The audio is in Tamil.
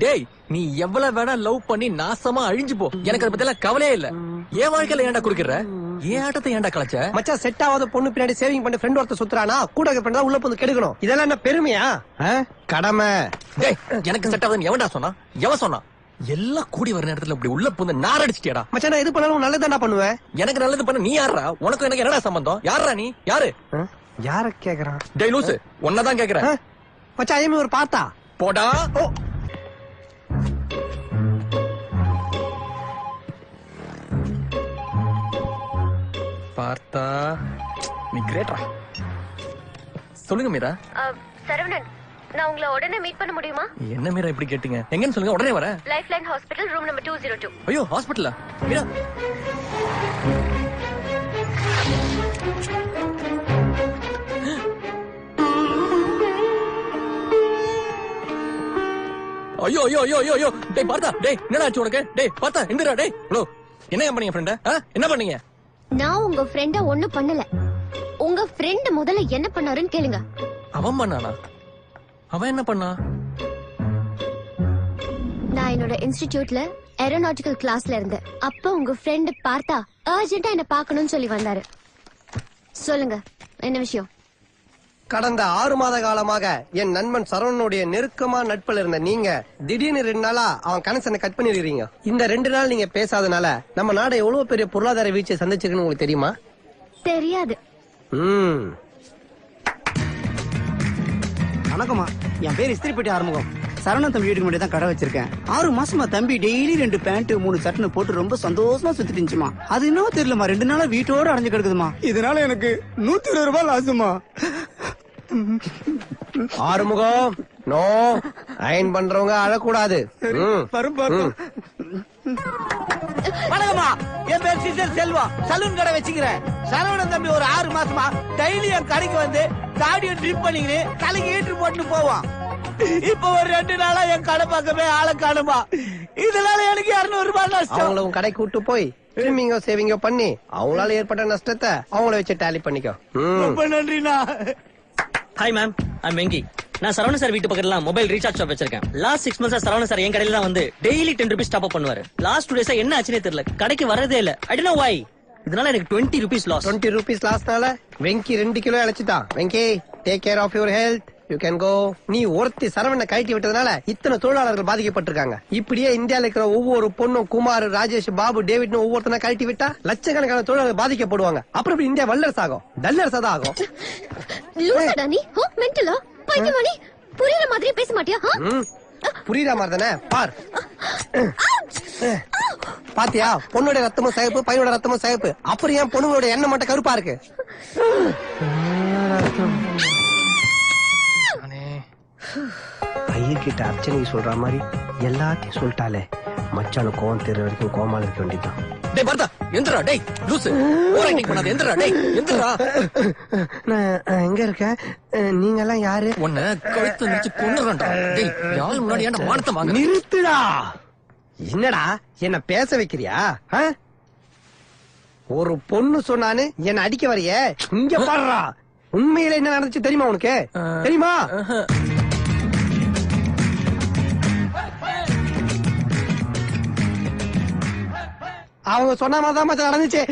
டேய் நீ எவ்வளவு வேணா லவ் பண்ணி நாசமா அழிஞ்சு போ, எனக்கு அதை பத்தி எல்லாம் கவலையே இல்ல. என் வாழ்க்கையில ஏன்டா குறுக்கிற? ஏன் ஆட்டத்தை ஏன்டா கலைச்ச? மச்சான் செட் ஆகாத பொண்ணு பின்னாடி சேவிங் பண்ணி ஃப்ரெண்ட் ஒருத்தர் சுத்துறானா, கூட ஃப்ரெண்ட் தான் உள்ள வந்து கெடுக்கணும். இதெல்லாம் என்ன பெருமையா? கடமை. டேய் எனக்கு செட் ஆகுதுன்னு எவன்டா சொன்னா? எவன் சொன்னா? எல்லாம் கூடி வர நேரத்துல இப்படி உள்ள புந்து நாரடிச்சிட்டியாடா. மச்சான் நான் எது பண்ணாலும் நல்லதாண்டா பண்ணுவேன். எனக்கு நல்லது பண்ண நீ யாரா? உனக்கு எனக்கு என்னடா சம்பந்தம்? யாரா நீ? யாரு? யார கேக்குறான்? டேய் லூசு, உன்னதான் கேக்குறேன். மச்சான் ஐயமே ஒரு பார்த்தா போடா. பார்த்தா நீ கிரேட்டா. சொல்லுங்க மீரா. சரவணன், நான் உங்களை உடனே மீட் பண்ண முடியுமா? என்ன மீரா இப்படி கேட்டீங்க? எங்கன்னு சொல்லுங்க, உடனே வரேன். Life line hospital room number 202. ஐயோ ஹாஸ்பிடலா? மீரா ஐயோ ஐயோ ஐயோ ஐயோ ஐயோ. டேய் பார்த்தா, டேய் என்னடா ஆச்சு உனக்கு? டேய் பார்த்தா எந்திரா. டேய் ஹலோ, என்ன பண்ணீங்க ஃப்ரெண்ட? என்ன பண்ணீங்க? நான் உங்க ஃப்ரெண்ட ஒண்ணும் பண்ணல. உங்க ஃப்ரெண்ட் முதல்ல என்ன பண்ணாருன்னு கேளுங்க. அவன் பண்ணானா? அவன் என்ன பண்ணா? நான் என்னோட இன்ஸ்டிடியூட்ல ஏரோநாட்டிக்கல் கிளாஸ்ல இருந்தேன். அப்ப உங்க ஃப்ரெண்ட் பார்த்தா அர்ஜென்ட்டா என்ன பார்க்கணும்னு சொல்லி வந்தாரு. சொல்லுங்க என்ன விஷயம்? கடந்த 6 மாத காலமாக என் நண்பன் சரவணனுடைய நெருக்கமா நட்பில் இருந்த நீங்க திடீர்னு 2 நாளா அவன் கனெக்ஷனை கட் பண்ணிருக்கீங்க. இந்த 2 நாள் நீங்க பேசாதனால நம்ம நாடு எவ்வளவு பெரிய பொருளாதார வீழ்ச்சியை சந்திச்சிருக்குன்னு உங்களுக்கு தெரியுமா? தெரியாது. வணக்கம்மா, என் பேர் இஸ்திரிப்பேட்டை ஆறுமுகம். சரவணன் தம்பி வீட்டுக்கு மட்டும் தான் கடை வச்சிருக்கேன். 6 மாசமா தம்பி டெய்லி 2 பேண்ட் 3 சட்னு போட்டு ரொம்ப சந்தோஷமா சுத்திட்டு இருந்துச்சுமா. அது இன்னும் தெரியலமா, 2 நாளா வீட்டோட அடைஞ்சு கிடக்குதுமா. இதனால எனக்கு 120 ரூபாய் லாசுமா. ஆறுமுகம் நோ, அயன் பண்றவங்க அழக்கூடாது. வணக்கம்மா, என் பேர் சிஸ்டர் செல்வா. சலூன் கடை வச்சுக்கிறேன். சரவணன் தம்பி ஒரு 6 மாசமா டெய்லி என் கடைக்கு வந்து தாடியை ட்ரிப் பண்ணிக்கிட்டு தலைக்கு ஈட்டு போட்டு போவான். இப்ப ஒரு 2 நாளா என் கடை பக்கமே ஆளை காணுமா. இதனால எனக்கு 200 ரூபாய் நஷ்டம். அவங்கள உன் கடைக்கு கூட்டு போய் ட்ரிம்மிங்கோ சேவிங்கோ பண்ணி அவங்களால ஏற்பட்ட நஷ்டத்தை அவங்கள வச்சு டேலி பண்ணிக்கோ. ரொம்ப நன்றிண்ணா. Hi ma'am, I'm Venki. நான் சரவணன் சார் வீட்டு பக்கத்துல மொபைல் ரீசார்ஜ் ஷாப் வச்சிருக்கேன். லாஸ்ட் 6 மந்த்ஸா சரவணன் சார் என் கடையில தான் வந்து டெய்லி 10 rupees டாப் அப் பண்ணுவாரு. லாஸ்ட் 2 days என்ன ஆச்சுனே தெரியல, கடைக்கு வரதே இல்ல. I don't know why. இதனால எனக்கு 20 rupees லாஸ். 20 rupees லாஸ்னால வெங்கி 2 கிலோ இழைச்சிட்டான். Venky take care of your health. You can go. நீ ஒருத்தி சரவணனை கழட்டி விட்டதுனால இத்தனை தொழிலாளர்கள் பாதிக்கப்பட்டிருக்காங்க. இப்படியே இந்தியால இருக்கிற ஒவ்வொரு பொண்ணும் குமார், ராஜேஷ், பாபு, டேவிட்னு ஒவ்வொருத்தனா கழட்டி விட்டா லட்சக்கணக்கான தொழிலாளர்கள் பாதிக்கப்படுவாங்க. அப்புறம் இந்தியா வல்லரசு ஆகும், டல்லரசா தான் ஆகும். லூசடா நீ? மென்டலா? பைத்தியமா நீ? புரியற மாதிரி பேச மாட்டியா? புரியுற மாதிரி தானே பார். பாத்தியா, பொண்ணோட ரத்தமும் சிவப்பு, பையனோட ரத்தமும் சிவப்பு. அப்புறம் ஏன் பொண்ணுங்களோட எண்ணெய் மட்டும் கருப்பா இருக்கு? பையன்கிட்ட அர்ச்சனைக்கு சொல்ற மாதிரி எல்லாத்தையும் சொல்லிட்டாலே மச்சானு கோவம் தெரிய வரைக்கும் கோமால இருக்க வேண்டியதான். டேய் பார்த்தா எந்திரா. டேய் லூசு, ஓவராக்டிங் பண்ணாத. எந்திரா. டேய் எந்திரா. நான் எங்க இருக்கேன்? நீங்க எல்லாம் யாரு? உன்னை கழுத்து நிறுத்தி கொன்னுறேன்டா. டேய் யாரு முன்னாடி ஏன்டா மானத்தை வாங்க? நிறுத்துடா. என்னடா என்ன பேச வைக்கிறியா? ஒரு பொண்ணு சொன்னானு என்ன அடிக்க வரைய? இங்க பாடுறா. உண்மையில என்ன நடந்துச்சு தெரியுமா உனக்கு? தெரியுமா? அவங்க சொன்ன மாதிரி தான் நடந்துச்சு.